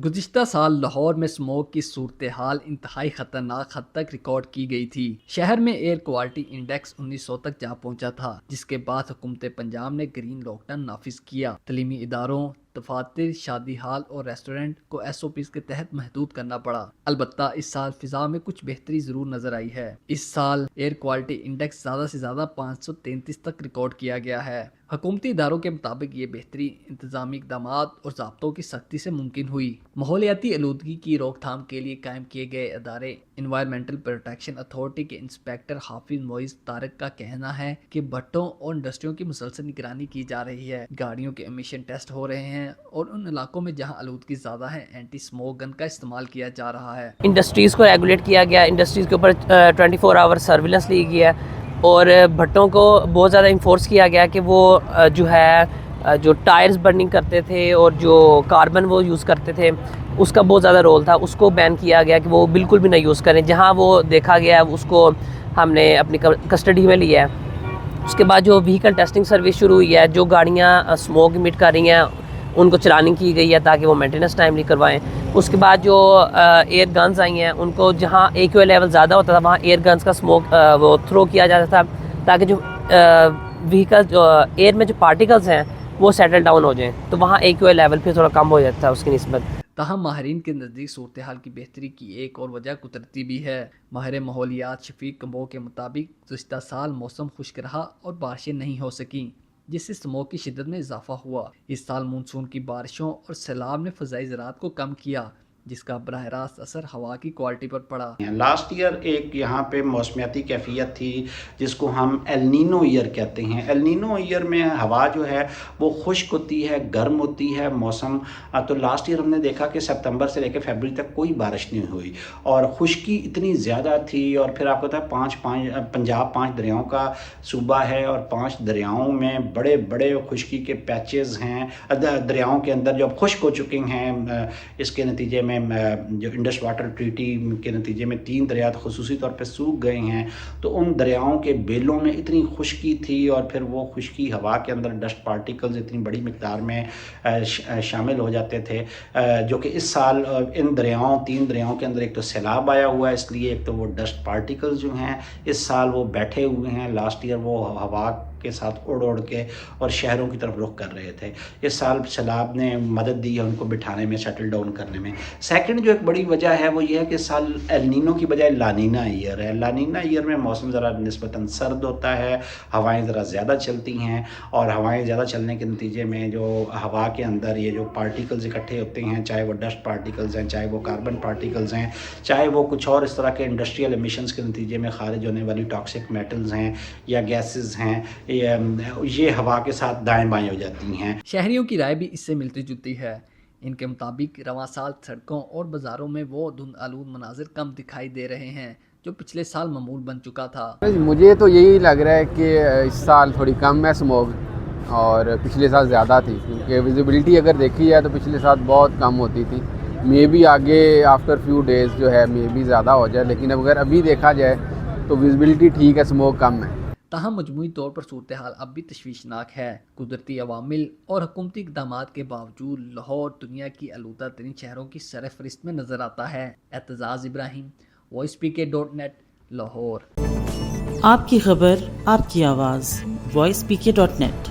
گزشتہ سال لاہور میں اسموگ کی صورتحال انتہائی خطرناک حد تک ریکارڈ کی گئی تھی۔ شہر میں ایئر کوالٹی انڈیکس 1900 تک جا پہنچا تھا، جس کے بعد حکومت پنجاب نے گرین لاک ڈاؤن نافذ کیا۔ تعلیمی اداروں، دفاتر، شادی ہال اور ریسٹورنٹ کو SOPs کے تحت محدود کرنا پڑا۔ البتہ اس سال فضا میں کچھ بہتری ضرور نظر آئی ہے۔ اس سال ایئر کوالٹی انڈیکس زیادہ سے زیادہ 533 تک ریکارڈ کیا گیا ہے۔ حکومتی اداروں کے مطابق یہ بہتری انتظامی اقدامات اور ضابطوں کی سختی سے ممکن ہوئی۔ ماحولیاتی آلودگی کی روک تھام کے لیے قائم کیے گئے ادارے انوائرمنٹل پروٹیکشن اتھارٹی کے انسپکٹر حافظ معیز طارق کا کہنا ہے کہ بھٹوں اور انڈسٹریوں کی مسلسل نگرانی کی جا رہی ہے۔ گاڑیوں کے امیشن ٹیسٹ ہو رہے ہیں اور ان علاقوں میں جہاں آلودگی زیادہ ہے اینٹی اسموگ گن کا استعمال کیا جا رہا ہے۔ انڈسٹریز کو ریگولیٹ کیا گیا، انڈسٹریز کے اوپر 24 آور سرویلنس لی گئی ہے اور بھٹوں کو بہت زیادہ انفورس کیا گیا کہ وہ جو ہے جو ٹائرز برننگ کرتے تھے اور جو کاربن وہ یوز کرتے تھے اس کا بہت زیادہ رول تھا، اس کو بین کیا گیا کہ وہ بالکل بھی نہ یوز کریں۔ جہاں وہ دیکھا گیا اس کو ہم نے اپنی کسٹڈی میں لیا ہے۔ اس کے بعد جو وہیکل ٹیسٹنگ سروس شروع ہوئی ہے، جو گاڑیاں اسموگ امٹ کر رہی ہیں ان کو چلانی کی گئی ہے تاکہ وہ مینٹیننس ٹائملی کروائیں۔ اس کے بعد جو ایئر گنز آئی ہیں ان کو جہاں AQI لیول زیادہ ہوتا تھا وہاں ایئر گنز کا اسموک وہ تھرو کیا جاتا تھا تاکہ جو وہیکل جو ایئر میں جو پارٹیکلز ہیں وہ سیٹل ڈاؤن ہو جائیں، تو وہاں AQI لیول پھر تھوڑا کم ہو جاتا تھا اس کی نسبت۔ تاہم ماہرین کے نزدیک صورتحال کی بہتری کی ایک اور وجہ قدرتی بھی ہے۔ ماہر ماحولیات شفیق کمبو کے مطابق گزشتہ سال موسم خشک رہا اور بارشیں نہیں ہو سکیں، جس سے اسموگ کی شدت میں اضافہ ہوا۔ اس سال مونسون کی بارشوں اور سیلاب نے فضائی زراعت کو کم کیا، جس کا براہ راست اثر ہوا کی کوالٹی پر پڑا۔ لاسٹ ایئر ایک یہاں پہ موسمیاتی کیفیت تھی جس کو ہم ایل نینو ایئر کہتے ہیں۔ ایل نینو ایئر میں ہوا جو ہے وہ خشک ہوتی ہے، گرم ہوتی ہے موسم۔ تو لاسٹ ایئر ہم نے دیکھا کہ ستمبر سے لے کے فیبرری تک کوئی بارش نہیں ہوئی اور خشکی اتنی زیادہ تھی۔ اور پھر آپ کو پتہ ہے پنجاب 5 دریاؤں کا صوبہ ہے اور 5 دریاؤں میں بڑے بڑے خشکی کے پیچز ہیں، دریاؤں کے اندر جو خشک ہو چکے ہیں۔ اس کے نتیجے میں جو انڈس واٹر ٹریٹی کے نتیجے میں 3 دریا خصوصی طور پہ سوکھ گئے ہیں، تو ان دریاؤں کے بیلوں میں اتنی خشکی تھی اور پھر وہ خشکی ہوا کے اندر ڈسٹ پارٹیکلز اتنی بڑی مقدار میں شامل ہو جاتے تھے، جو کہ اس سال ان 3 دریاؤں کے اندر ایک تو سیلاب آیا ہوا ہے، اس لیے ایک تو وہ ڈسٹ پارٹیکلز جو ہیں اس سال وہ بیٹھے ہوئے ہیں۔ لاسٹ ایئر وہ ہوا کے ساتھ اڑ کے اور شہروں کی طرف رخ کر رہے تھے۔ اس سال سیلاب نے مدد دی ہے ان کو بٹھانے میں، سیٹل ڈاؤن کرنے میں۔ سیکنڈ جو ایک بڑی وجہ ہے وہ یہ ہے کہ سال ایل نینو کی بجائے لانینا ایئر ہے۔ لانینا ایئر میں موسم ذرا نسبتاً سرد ہوتا ہے، ہوائیں ذرا زیادہ چلتی ہیں اور ہوائیں زیادہ چلنے کے نتیجے میں جو ہوا کے اندر یہ جو پارٹیکلز اکٹھے ہوتے ہیں، چاہے وہ ڈسٹ پارٹیکلز ہیں، چاہے وہ کاربن پارٹیکلز ہیں، چاہے وہ کچھ اور اس طرح کے انڈسٹریل ایمیشنز کے نتیجے میں خارج ہونے والی ٹاکسک میٹلز ہیں یا گیسز ہیں، یہ ہوا کے ساتھ دائیں بائیں ہو جاتی ہیں۔ شہریوں کی رائے بھی اس سے ملتی جلتی ہے۔ ان کے مطابق رواں سال سڑکوں اور بازاروں میں وہ دھند آلود مناظر کم دکھائی دے رہے ہیں جو پچھلے سال معمول بن چکا تھا۔ مجھے تو یہی لگ رہا ہے کہ اس سال تھوڑی کم ہے اسموگ اور پچھلے سال زیادہ تھی، کیونکہ ویزیبلٹی اگر دیکھی جائے تو پچھلے سال بہت کم ہوتی تھی۔ مے بی آگے آفٹر فیو ڈیز جو ہے مے بی زیادہ ہو جائے، لیکن اگر ابھی دیکھا جائے تو ویزیبلٹی ٹھیک ہے، اسموگ کم ہے۔ تاہم مجموعی طور پر صورتحال اب بھی تشویشناک ہے۔ قدرتی عوامل اور حکومتی اقدامات کے باوجود لاہور دنیا کی آلودہ ترین شہروں کی سرفہرست میں نظر آتا ہے۔ اعتزاز ابراہیم، voicepk.net، لاہور۔ آپ کی خبر، آپ کی آواز، voicepk.net